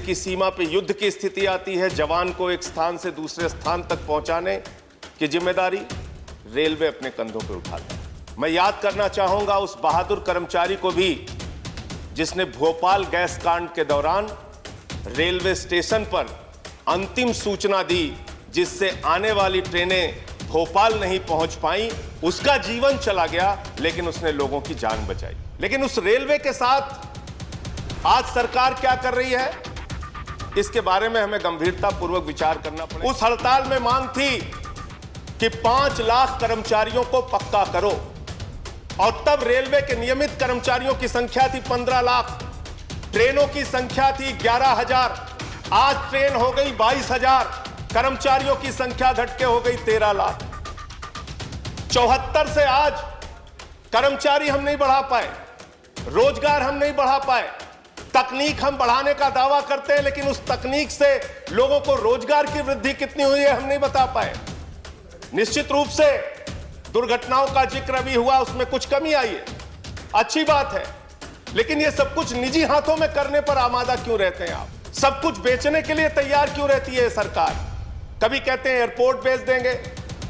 की सीमा पे युद्ध की स्थिति आती है, जवान को एक स्थान से दूसरे स्थान तक पहुंचाने की जिम्मेदारी रेलवे अपने कंधों पे उठाता है। मैं याद करना चाहूंगा उस बहादुर कर्मचारी को भी जिसने भोपाल गैस कांड के दौरान रेलवे स्टेशन पर अंतिम सूचना दी, जिससे आने वाली ट्रेनें भोपाल नहीं पहुंच पाई। उसका जीवन चला गया, लेकिन उसने लोगों की जान बचाई। लेकिन उस रेलवे के साथ आज सरकार क्या कर रही है, इसके बारे में हमें गंभीरतापूर्वक विचार करना पड़ेगा। उस हड़ताल में मांग थी कि 5 लाख कर्मचारियों को पक्का करो, और तब रेलवे के नियमित कर्मचारियों की संख्या थी 15 लाख, ट्रेनों की संख्या थी 11,000, आज ट्रेन हो गई 22,000, कर्मचारियों की संख्या घट के हो गई 13 लाख। 74 से आज कर्मचारी हम नहीं बढ़ा पाए, रोजगार हम नहीं बढ़ा पाए। तकनीक हम बढ़ाने का दावा करते हैं, लेकिन उस तकनीक से लोगों को रोजगार की वृद्धि कितनी हुई है हम नहीं बता पाए। निश्चित रूप से दुर्घटनाओं का जिक्र भी हुआ, उसमें कुछ कमी आई है, अच्छी बात है, लेकिन ये सब कुछ निजी हाथों में करने पर आमादा क्यों रहते हैं आप? सब कुछ बेचने के लिए तैयार क्यों रहती है सरकार? कभी कहते हैं एयरपोर्ट बेच देंगे,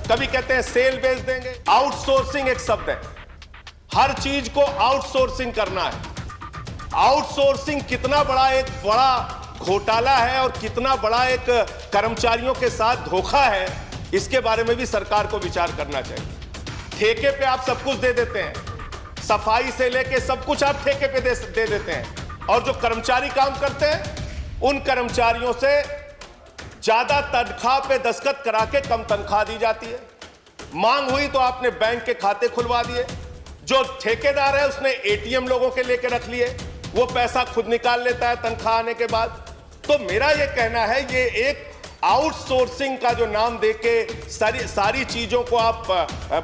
कभी कहते हैं सेल बेच देंगे। आउटसोर्सिंग एक शब्द है, हर चीज को आउटसोर्सिंग करना है। आउटसोर्सिंग कितना बड़ा घोटाला है और कितना बड़ा एक कर्मचारियों के साथ धोखा है, इसके बारे में भी सरकार को विचार करना चाहिए। ठेके पे आप सब कुछ दे देते हैं, सफाई से लेके सब कुछ आप ठेके पे दे देते हैं, और जो कर्मचारी काम करते हैं उन कर्मचारियों से ज्यादा तनख्वाह पे दस्तखत करा के कम तनख्वाह दी जाती है। मांग हुई तो आपने बैंक के खाते खुलवा दिए, जो ठेकेदार है उसने एटीएम लोगों के लेके रख लिए, वो पैसा खुद निकाल लेता है तनख्वाह आने के बाद। तो मेरा ये कहना है, ये एक आउटसोर्सिंग का जो नाम देके सारी चीजों को आप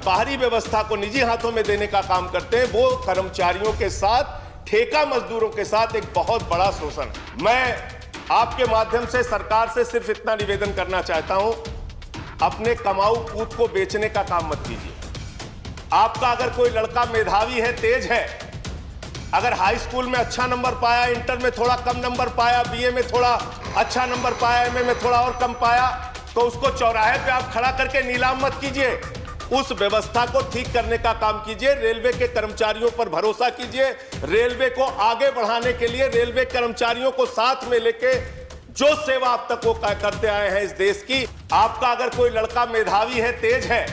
बाहरी व्यवस्था को निजी हाथों में देने का काम करते हैं, वो कर्मचारियों के साथ, ठेका मजदूरों के साथ एक बहुत बड़ा शोषण है। मैं आपके माध्यम से सरकार से सिर्फ इतना निवेदन करना चाहता हूं, अपने कमाऊ पूत को बेचने का काम मत कीजिए। आपका अगर कोई लड़का मेधावी है, तेज है, अगर हाई स्कूल में अच्छा नंबर पाया, इंटर में थोड़ा कम नंबर पाया, बीए में थोड़ा अच्छा नंबर पाया, एमए में थोड़ा और कम पाया, तो उसको चौराहे पे आप खड़ा करके नीलाम मत कीजिए। उस व्यवस्था को ठीक करने का काम कीजिए। रेलवे के कर्मचारियों पर भरोसा कीजिए। रेलवे को आगे बढ़ाने के लिए रेलवे कर्मचारियों को साथ में लेके जो सेवा अब तक वो करते आए हैं इस देश की। आपका अगर कोई लड़का मेधावी है, तेज है,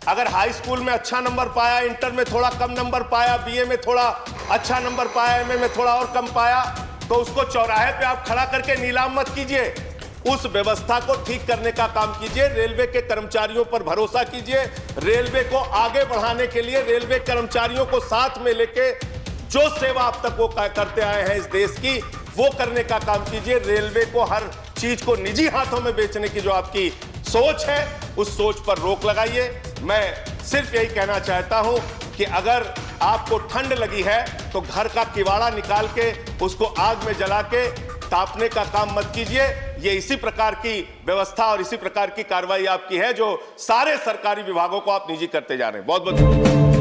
अगर हाई स्कूल में अच्छा नंबर पाया, इंटर में थोड़ा कम नंबर पाया, बीए में थोड़ा अच्छा नंबर पाया, एमए में थोड़ा और कम पाया, तो उसको चौराहे पे आप खड़ा करके नीलाम मत कीजिए। उस व्यवस्था को ठीक करने का काम कीजिए। रेलवे के कर्मचारियों पर भरोसा कीजिए। रेलवे को आगे बढ़ाने के लिए रेलवे कर्मचारियों को साथ में लेके जो सेवा अब तक वो करते आए हैं इस देश की, वो करने का काम कीजिए। रेलवे को हर चीज को निजी हाथों में बेचने की जो आपकी सोच है, उस सोच पर रोक लगाइए। मैं सिर्फ यही कहना चाहता हूं कि अगर आपको ठंड लगी है तो घर का किवाड़ा निकाल के उसको आग में जला के तापने का काम मत कीजिए। ये इसी प्रकार की व्यवस्था और इसी प्रकार की कार्रवाई आपकी है, जो सारे सरकारी विभागों को आप निजी करते जा रहे हैं। बहुत बहुत